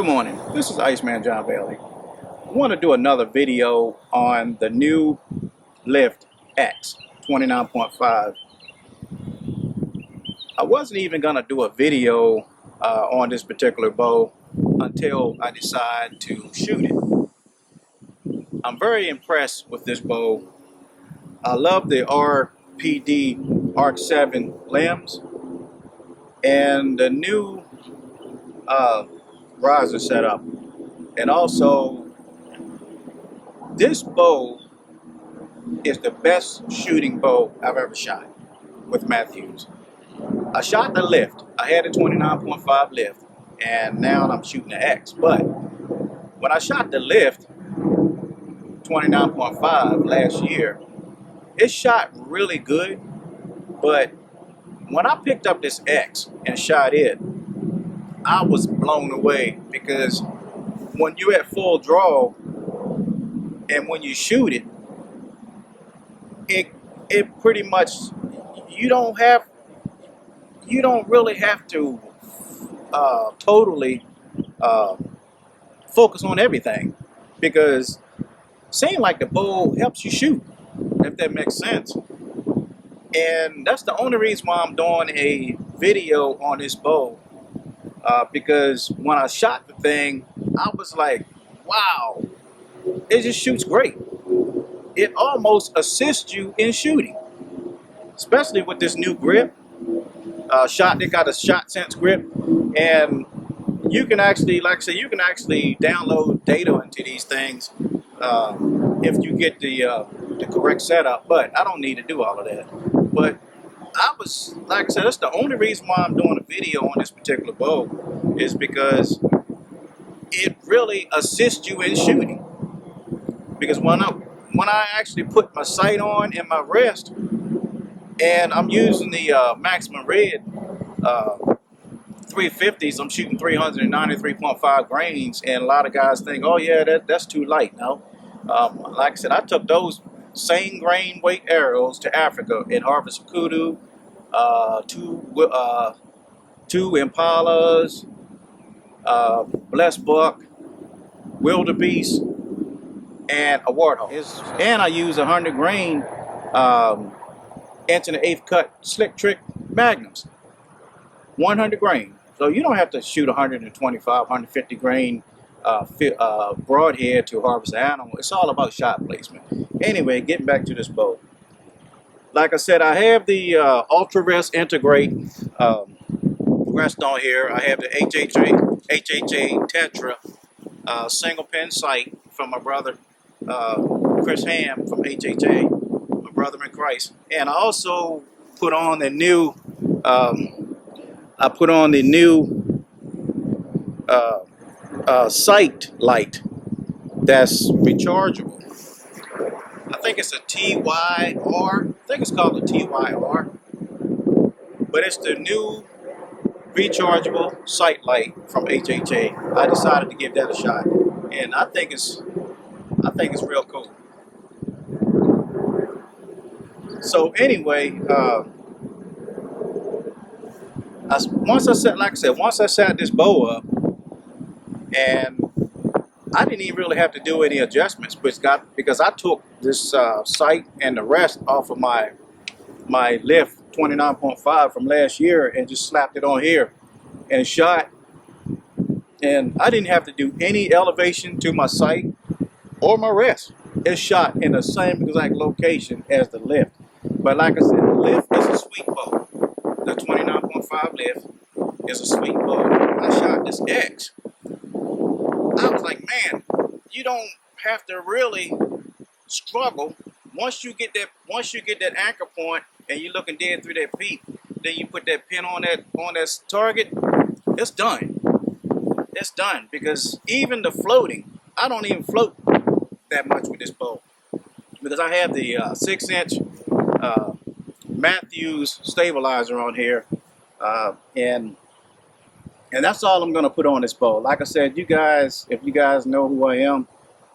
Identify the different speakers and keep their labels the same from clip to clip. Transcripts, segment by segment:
Speaker 1: Good morning, this is Iceman John Bailey. I want to do another video on the new Lift X 29.5. I wasn't even going to do a video on this particular bow until I decide to shoot it. I'm very impressed with this bow. I love the RPD Arc 7 limbs and the new riser setup, and also this bow is the best shooting bow I've ever shot with Mathews. I shot the Lift. I had a 29.5 Lift, and now I'm shooting the X. But when I shot the Lift 29.5 last year, it shot really good. But when I picked up this X and shot it, I was blown away, because when you're at full draw and when you shoot it, it pretty much, you don't really have to totally focus on everything, because it seems like the bow helps you shoot, if that makes sense. And that's the only reason why I'm doing a video on this bow, because when I shot the thing, I was like, wow, it just shoots great. It almost assists you in shooting, especially with this new grip. They got a shot sense grip, and you can actually, like I say, you can actually download data into these things if you get the correct setup. But I don't need to do all of that. But I was, like I said, that's the only reason why I'm doing a video on this particular bow, is because it really assists you in shooting. Because when I actually put my sight on and my rest, and I'm using the Maximum Red 350s, I'm shooting 393.5 grains, and a lot of guys think, oh yeah, that's too light. No, like I said, I took those same grain weight arrows to Africa and harvested kudu, two impalas, blessed buck, wildebeest, and a warthog. And I use 100 grain inch and an eighth cut slick trick magnums, 100 grain. So you don't have to shoot 125, 150 grain broadhead to harvest an animal. It's all about shot placement. Anyway, getting back to this bow. Like I said, I have the Ultra Rest Integrate rest on here. I have the HHA Tetra single pin sight from my brother Chris Ham from HHA, my brother in Christ. And I also put on the new sight light that's rechargeable. I think it's a TYR. I think it's called a TYR. But it's the new rechargeable sight light from HHA. I decided to give that a shot, and I think it's real cool. So anyway, once I set this bow up, and I didn't even really have to do any adjustments, because I took this sight and the rest off of my Lift 29.5 from last year and just slapped it on here and shot. And I didn't have to do any elevation to my sight or my rest. It shot in the same exact location as the Lift. But like I said, the Lift is a sweet bow. The 29.5 Lift is a sweet bow. I shot this X. I was like, man, you don't have to really struggle. Once you get that anchor point and you're looking dead through that peak, then you put that pin on that target, it's done. It's done, because even the floating, I don't even float that much with this bow, because I have the 6-inch Mathews stabilizer on here, and that's all I'm going to put on this bow. Like I said, if you guys know who I am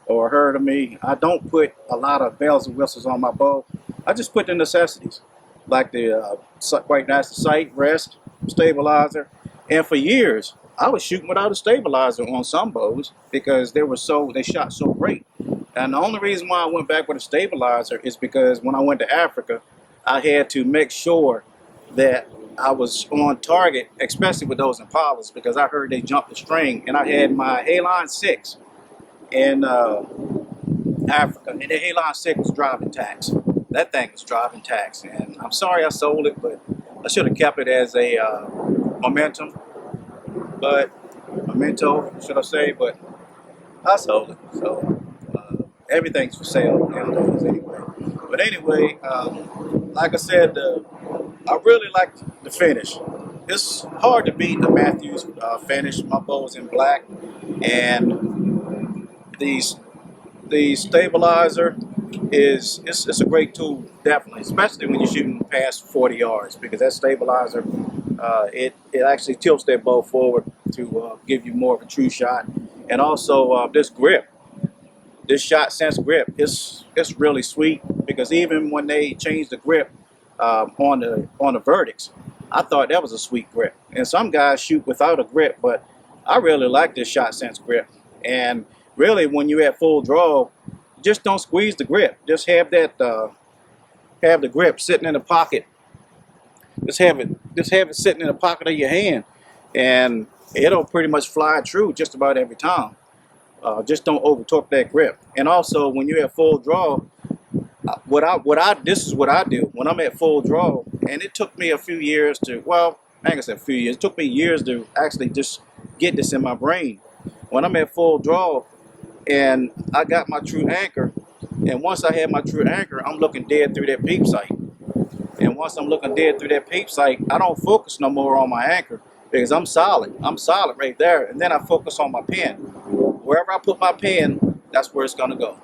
Speaker 1: or heard of me, I don't put a lot of bells and whistles on my bow. I just put the necessities, like the quite nice sight, rest, stabilizer. And for years, I was shooting without a stabilizer on some bows because they shot so great. And the only reason why I went back with a stabilizer is because when I went to Africa, I had to make sure that I was on target, especially with those Impalas, because I heard they jumped the string, and I had my Halon 6 in Africa, and the Halon 6 was driving tax. That thing was driving tax, and I'm sorry I sold it, but I should have kept it as a memento, should I say? But I sold it, so everything's for sale nowadays anyway. But anyway, like I said, I really like the finish. It's hard to beat the Mathews finish. My bow is in black, and these the stabilizer is it's a great tool, definitely, especially when you're shooting past 40 yards, because that stabilizer it actually tilts that bow forward to give you more of a true shot. And also this grip, this shot sense grip, it's really sweet, because even when they changed the grip on the verdicts, I thought that was a sweet grip. And some guys shoot without a grip, but I really like this shot sense grip. And really, when you're at full draw, just don't squeeze the grip. Just have that have the grip sitting in the pocket. Just have it sitting in the pocket of your hand, and it'll pretty much fly true just about every time. Just don't over torque that grip. And also, when you're at full draw, this is what I do when I'm at full draw. And it took me a few years to, well, I ain't gonna say a few years. It took me years to actually just get this in my brain. When I'm at full draw and I got my true anchor, and once I have my true anchor, I'm looking dead through that peep sight. And once I'm looking dead through that peep sight, I don't focus no more on my anchor, because I'm solid. I'm solid right there. And then I focus on my pin. Wherever I put my pin, that's where it's gonna go.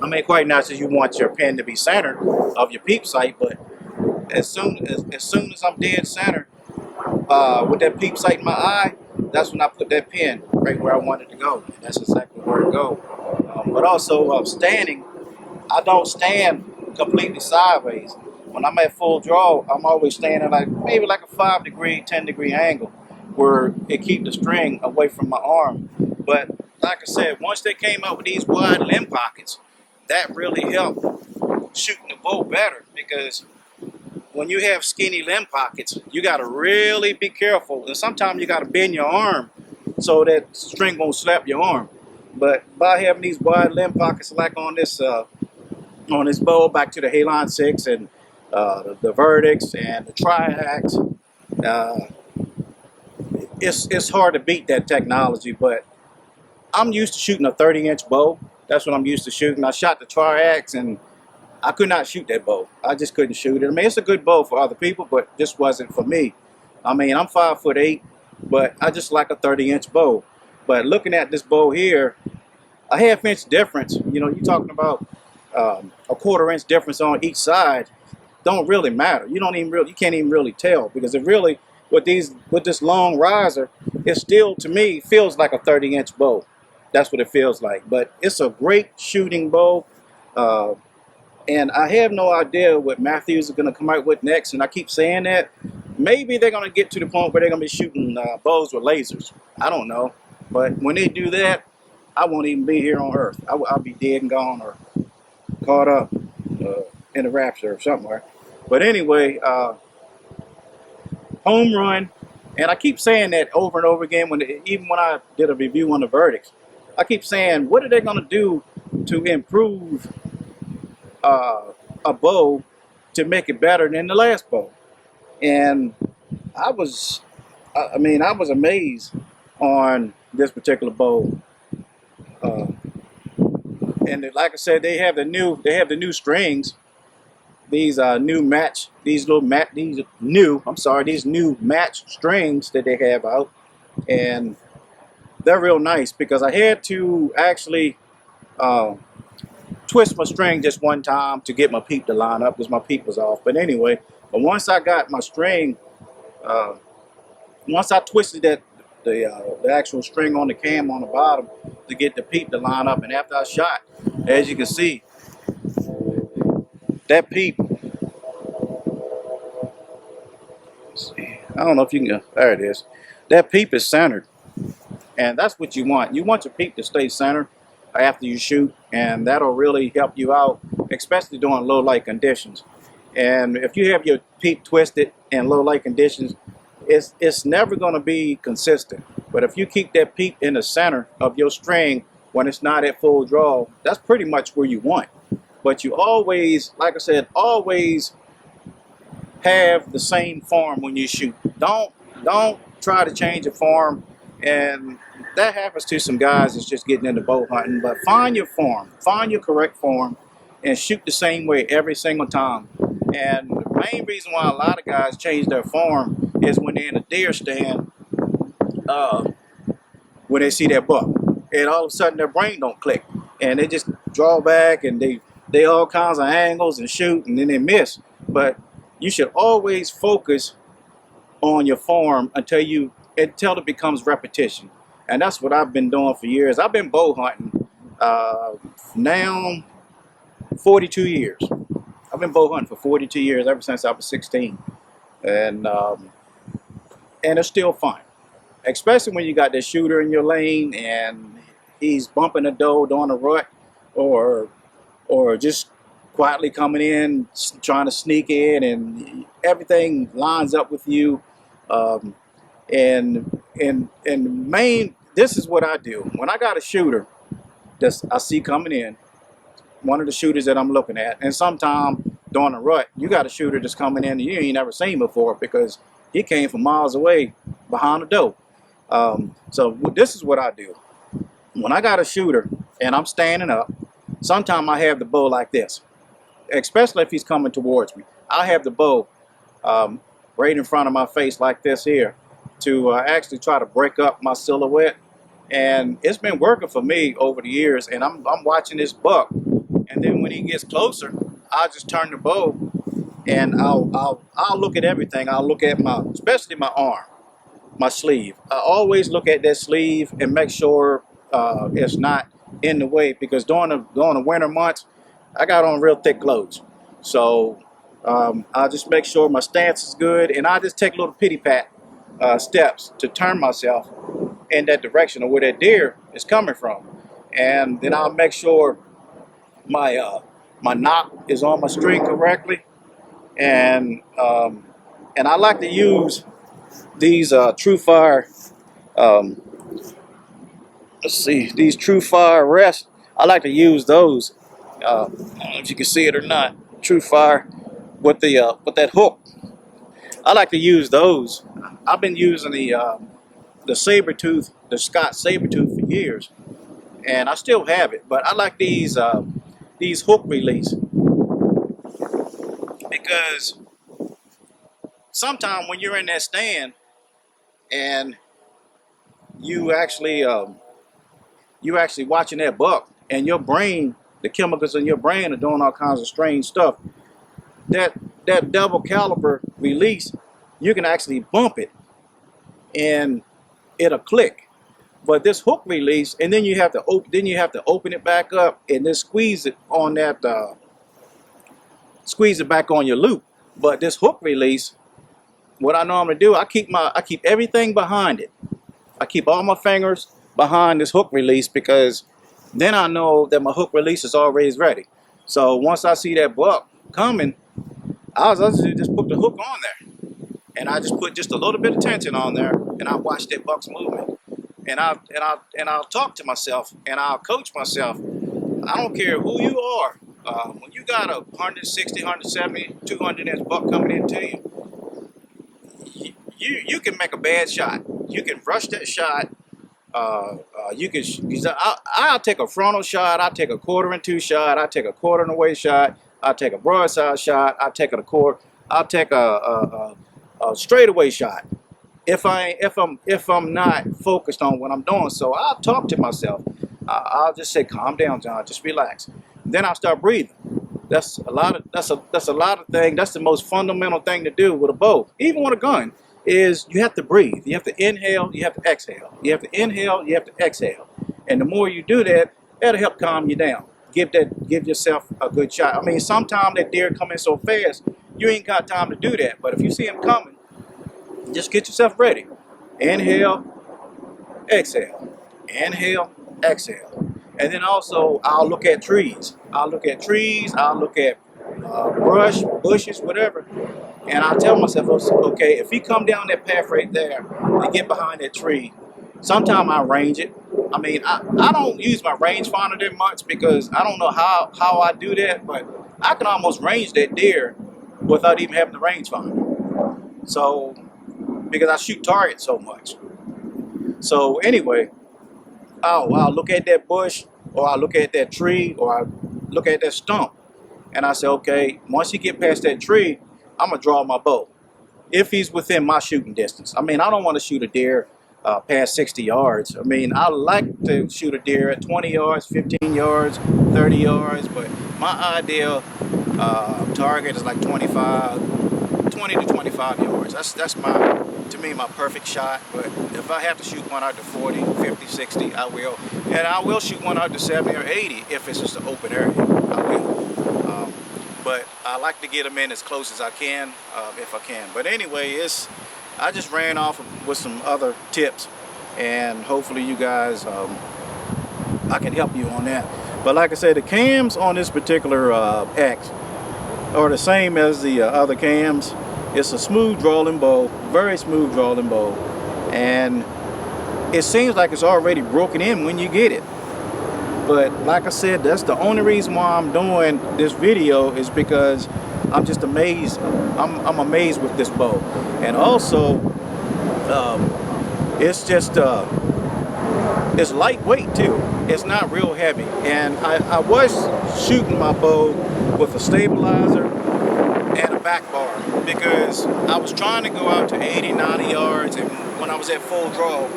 Speaker 1: I mean, quite naturally, you want your pin to be centered of your peep sight, but as soon as I'm dead center with that peep sight in my eye, that's when I put that pin right where I want it to go. And that's exactly where it goes. But also standing, I don't stand completely sideways. When I'm at full draw, I'm always standing like maybe like a 5-degree, 10-degree angle, where it keeps the string away from my arm. But like I said, once they came up with these wide limb pockets, that really helped shooting the bow better, because when you have skinny limb pockets, you got to really be careful, and sometimes you got to bend your arm so that string won't slap your arm. But by having these wide limb pockets, like on this bow, back to the Halon 6 and the verdicts and the triax, it's hard to beat that technology. But I'm used to shooting a 30-inch bow. That's what I'm used to shooting. I shot the triax, and I could not shoot that bow. I just couldn't shoot it. I mean, it's a good bow for other people, but this wasn't for me. I mean, I'm 5'8", but I just like a 30-inch bow. But looking at this bow here, a half-inch difference, you know, you're talking about a 1/4-inch difference on each side, don't really matter. You can't even really tell, because it really, with this long riser, it still, to me, feels like a 30-inch bow. That's what it feels like. But it's a great shooting bow. And I have no idea what Mathews is going to come out with next. And I keep saying that. Maybe they're going to get to the point where they're going to be shooting bows with lasers. I don't know. But when they do that, I won't even be here on Earth. I'll be dead and gone, or caught up in the rapture or somewhere. But anyway, home run. And I keep saying that over and over again, even when I did a review on the verdicts. I keep saying, what are they going to do to improve a bow to make it better than the last bow? And I was amazed on this particular bow. And like I said, they have the new strings. These new match strings that they have out, and they're real nice, because I had to actually twist my string just one time to get my peep to line up, because my peep was off. But anyway, once I got my string, once I twisted the actual string on the cam on the bottom to get the peep to line up, and after I shot, as you can see, that peep, I don't know if you can, there it is. that peep is centered, and that's what you want. You want your peep to stay centered after you shoot, and that'll really help you out, especially during low light conditions. And if you have your peep twisted in low light conditions, it's never going to be consistent. But if you keep that peep in the center of your string when it's not at full draw, that's pretty much where you want. But you always, like I said, always have the same form when you shoot. Don't try to change your form. And that happens to some guys that's just getting into bow hunting. But find your form, find your correct form, and shoot the same way every single time. And the main reason why a lot of guys change their form is when they're in a deer stand, when they see that buck, and all of a sudden their brain don't click, and they just draw back and they all kinds of angles and shoot, and then they miss. But you should always focus on your form until it becomes repetition, and that's what I've been doing for years. I've been bow hunting now 42 years. I've been bow hunting for 42 years, ever since I was 16, and it's still fun, especially when you got that shooter in your lane and he's bumping the doe doing a rut, or just quietly coming in, trying to sneak in, and everything lines up with you. And main, this is what I do when I got a shooter that I see coming in, one of the shooters that I'm looking at, and sometime during a rut, you got a shooter that's coming in and you ain't never seen before because he came from miles away behind the doe. So this is what I do. When I got a shooter and I'm standing up, sometimes I have the bow like this, especially if he's coming towards me. I have the bow right in front of my face like this here to actually try to break up my silhouette. And it's been working for me over the years, and I'm watching this buck, and then when he gets closer, I'll just turn the bow and I'll look at everything. I'll look at especially my arm, my sleeve. I always look at that sleeve and make sure it's not in the way, because during the winter months, I got on real thick clothes. So I'll just make sure my stance is good, and I just take little pity pat steps to turn myself in that direction of where that deer is coming from. And then I'll make sure my knock is on my string correctly. And I like to use these True Fire, these True Fire rests. I like to use those. I don't know if you can see it or not. True Fire with that hook. I like to use those. I've been using the saber-tooth, the Scott saber-tooth for years, and I still have it. But I like these hook release, because sometimes when you're in that stand and you actually watching that buck, and your brain, the chemicals in your brain are doing all kinds of strange stuff. That double caliber release, you can actually bump it and it'll click. But this hook release, and then you have to open it back up and then squeeze it on that squeeze it back on your loop. But this hook release, what I normally do, I keep everything behind it. I keep all my fingers behind this hook release, because then I know that my hook release is always ready. So once I see that buck coming, I'll just put the hook on there, and I just put just a little bit of tension on there, and I watch that buck's movement, and I'll talk to myself, and I'll coach myself. I don't care who you are. When you got a 160, 170, 200 inch buck coming into you, you can make a bad shot. You can rush that shot. I'll take a frontal shot. I'll take a 1/4-2 shot. I'll take a 1/4 away shot. I'll take a broadside shot. I'll take I'll take a straightaway shot. If I'm not focused on what I'm doing, so I'll talk to myself. I'll just say, "Calm down, John. Just relax." Then I'll start breathing. That's a lot of things. That's the most fundamental thing to do with a bow, even with a gun, is you have to breathe. You have to inhale. You have to exhale. You have to inhale. You have to exhale. And the more you do that, that'll help calm you down. Give yourself a good shot. I mean, sometimes that deer come in so fast, you ain't got time to do that. But if you see him coming, just get yourself ready. Inhale, exhale. Inhale, exhale. And then also I'll look at trees. I'll look at trees. I'll look at bushes, whatever. And I'll tell myself, okay, if he come down that path right there and get behind that tree, sometime I range it. I mean, I don't use my rangefinder that much because I don't know how I do that, but I can almost range that deer without even having the rangefinder. So, because I shoot targets so much. So anyway, I'll look at that bush, or I'll look at that tree, or I look at that stump, and I say, okay, once you get past that tree, I'm gonna draw my bow. If he's within my shooting distance. I mean, I don't want to shoot a deer past 60 yards. I mean, I like to shoot a deer at 20 yards, 15 yards, 30 yards, but my ideal target is like 20 to 25 yards. That's to me, my perfect shot. But if I have to shoot one out to 40, 50, 60, I will. And I will shoot one out to 70 or 80 if it's just an open area. I will. But I like to get them in as close as I can, if I can. But anyway, I just ran off with some other tips, and hopefully you guys, I can help you on that. But like I said, the cams on this particular X are the same as the other cams. It's a smooth drawing bow, very smooth drawing bow, and it seems like it's already broken in when you get it. But like I said, that's the only reason why I'm doing this video, is because I'm just amazed. I'm amazed with this bow. And also, it's just, it's lightweight too. It's not real heavy. And I was shooting my bow with a stabilizer and a back bar, because I was trying to go out to 80, 90 yards. And when I was at full draw,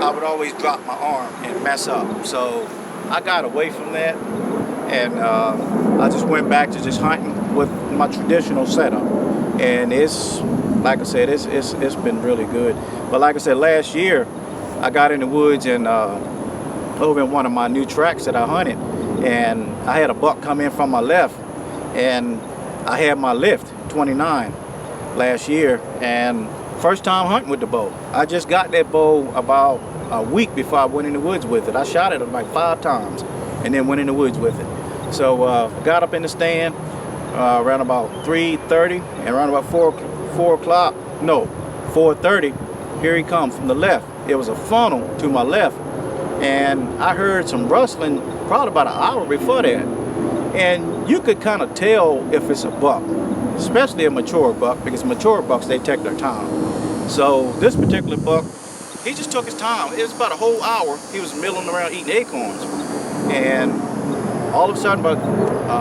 Speaker 1: I would always drop my arm and mess up. So I got away from that, and I just went back to just hunting with my traditional setup. And it's, like I said, it's been really good. But like I said, last year I got in the woods and over in one of my new tracks that I hunted, and I had a buck come in from my left, and I had my lift 29 last year, and first time hunting with the bow. I just got that bow about a week before I went in the woods with it. I shot it like 5 times and then went in the woods with it. So got up in the stand around about 3:30, and around about 4:30, here he comes from the left. It was a funnel to my left, and I heard some rustling probably about an hour before that. And you could kind of tell if it's a buck, especially a mature buck, because mature bucks, they take their time. So this particular buck, he just took his time. It was about a whole hour. He was milling around eating acorns. And all of a sudden, about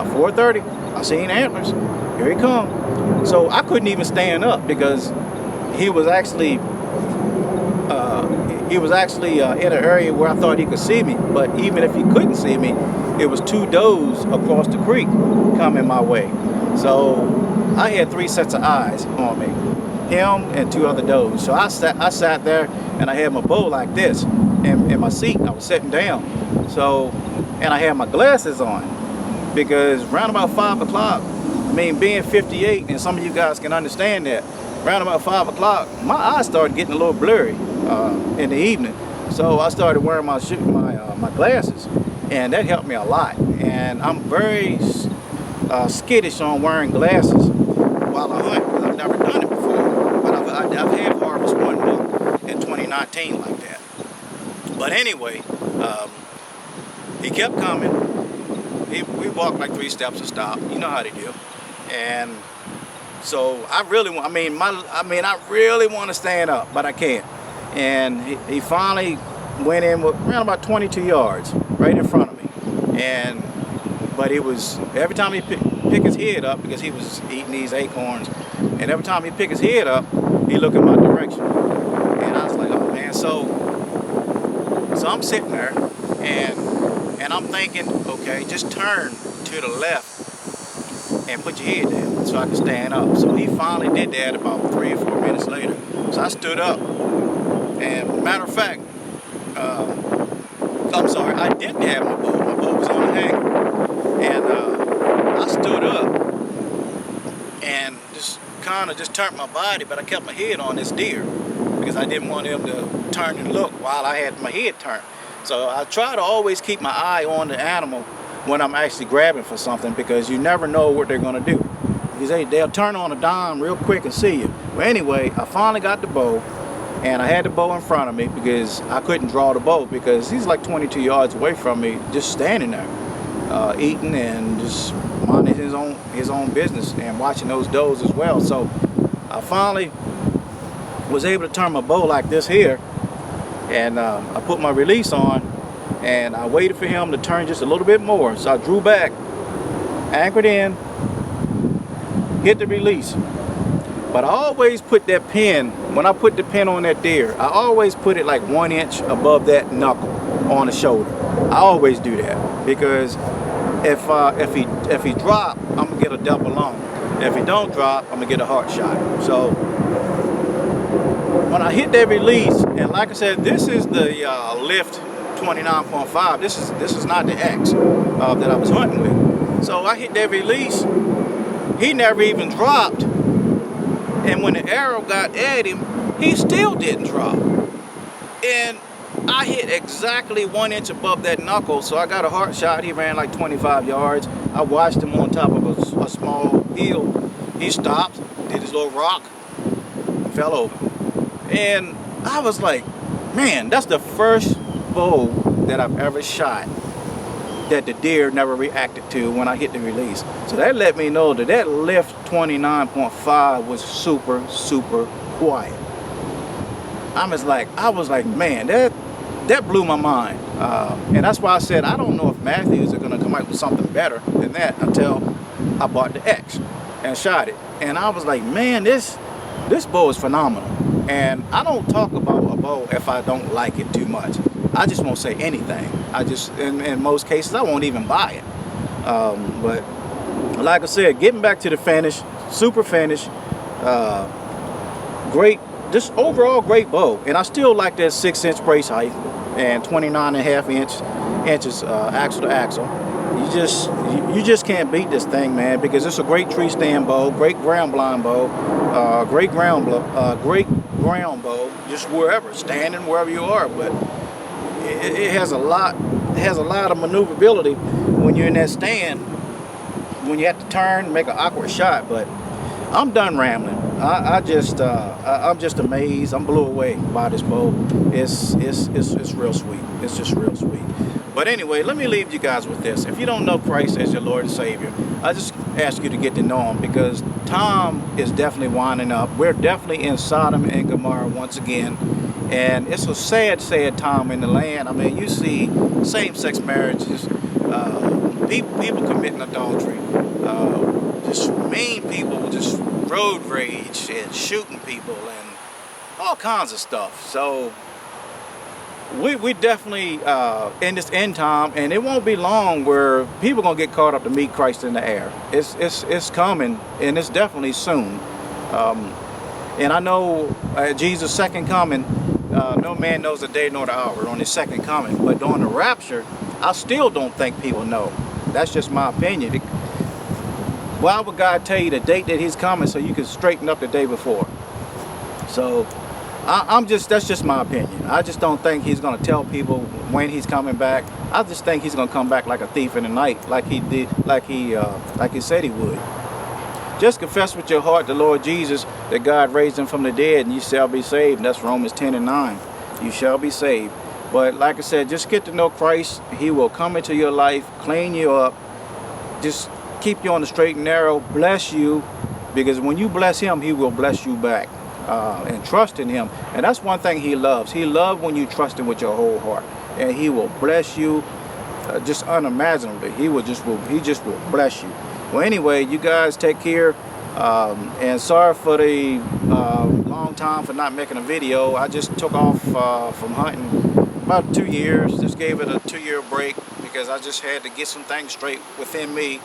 Speaker 1: 4:30, I seen antlers. Here he come. So I couldn't even stand up, because he was actually in an area where I thought he could see me. But even if he couldn't see me, it was 2 does across the creek coming my way. So I had 3 sets of eyes on me, him and 2 other does. So I sat there, and I had my bow like this in my seat. I was sitting down. So, and I had my glasses on, because round about 5 o'clock, I mean, being 58, and some of you guys can understand that, round about 5 o'clock, my eyes started getting a little blurry in the evening. So I started wearing my glasses, and that helped me a lot. And I'm very skittish on wearing glasses while I hunt, because I've never done it before. But I've had harvest one buck in 2019 like that. But anyway, he kept coming. We walked like 3 steps to stop. You know how they do. And so I really want to stand up, but I can't. And he finally went in with around about 22 yards right in front of me. But it was, every time he pick his head up, because he was eating these acorns, and every time he pick his head up, he looked in my direction. And I was like, oh man. So I'm sitting there, and I'm thinking, okay, just turn to the left and put your head down so I can stand up. So he finally did that about 3 or 4 minutes later. So I stood up, and matter of fact, I'm sorry, I didn't have my bow. My bow was on the hanger, and I stood up and just kind of turned my body, but I kept my head on this deer. because I didn't want him to turn and look while I had my head turned. So I try to always keep my eye on the animal when I'm actually grabbing for something, because you never know what they're going to do. Because they'll turn on a dime real quick and see you. But anyway, I finally got the bow, and I had the bow in front of me because I couldn't draw the bow because he's like 22 yards away from me, just standing there, eating and just minding his own business and watching those does as well. So I finally was able to turn my bow like this here, and I put my release on, and I waited for him to turn just a little bit more. So I drew back, anchored in, hit the release. But I always put that pin, when I put the pin on that deer, I always put it like 1 inch above that knuckle on the shoulder. I always do that, because if he drop, I'm gonna get a double lung. If he don't drop, I'm gonna get a heart shot. So when I hit that release, and like I said, this is the lift 29.5. This is not the X that I was hunting with. So I hit that release. He never even dropped, and when the arrow got at him, he still didn't drop. And I hit exactly 1 inch above that knuckle, so I got a heart shot. He ran like 25 yards. I watched him on top of a small hill. He stopped, did his little rock, fell over. And I was like, man, that's the first bow that I've ever shot that the deer never reacted to when I hit the release. So that let me know that that lift 29.5 was super, super quiet. I was like, man, that blew my mind. And that's why I said, I don't know if Mathews are gonna come out with something better than that until I bought the X and shot it. And I was like, man, this bow is phenomenal. And I don't talk about a bow if I don't like it too much. I just won't say anything. I just, in most cases, I won't even buy it. But like I said, getting back to the finish, super finish, great, just overall great bow. And I still like that 6-inch brace height and 29.5 inches axle to axle. You just can't beat this thing, man, because it's a great tree stand bow, great ground blind bow, great ground bow, just wherever, standing wherever you are. But it has a lot of maneuverability when you're in that stand, when you have to turn, make an awkward shot. But I'm done rambling. I'm just amazed. I'm blown away by this bow. It's real sweet. It's just real sweet. But anyway, let me leave you guys with this. If you don't know Christ as your Lord and Savior, I just ask you to get to know him, because time is definitely winding up. We're definitely in Sodom and Gomorrah once again. And it's a sad, sad time in the land. I mean, you see same-sex marriages, people committing adultery, just mean people, just road rage and shooting people and all kinds of stuff. So we definitely in this end time, and it won't be long where people are gonna get caught up to meet Christ in the air. It's coming, and it's definitely soon. And I know Jesus' second coming, no man knows the day nor the hour on his second coming. But on the rapture, I still don't think people know. That's just my opinion. Why would God tell you the date that he's coming so you can straighten up the day before? So that's just my opinion. I just don't think he's going to tell people when he's coming back. I just think he's going to come back like a thief in the night, like he did, like he said he would. Just confess with your heart the Lord Jesus, that God raised him from the dead, and you shall be saved. And that's Romans 10:9. You shall be saved. But like I said, just get to know Christ. He will come into your life, clean you up, just keep you on the straight and narrow, bless you, because when you bless him, he will bless you back. And trust in him. And that's one thing he loves. He loves when you trust him with your whole heart. And he will bless you just unimaginably. He just will bless you. Well, anyway, you guys take care. And sorry for the long time for not making a video. I just took off from hunting about 2 years. Just gave it a 2-year break because I just had to get some things straight within me.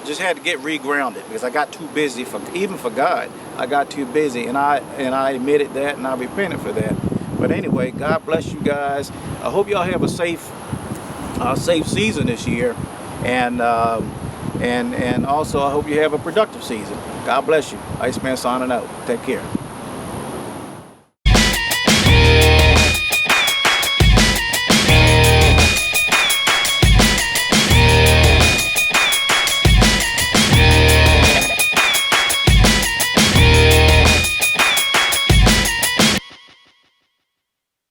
Speaker 1: Just had to get regrounded because I got too busy even for God. I got too busy, and I admitted that, and I repented for that. But anyway, God bless you guys. I hope y'all have a safe season this year, and also I hope you have a productive season. God bless you. Iceman signing out. Take care.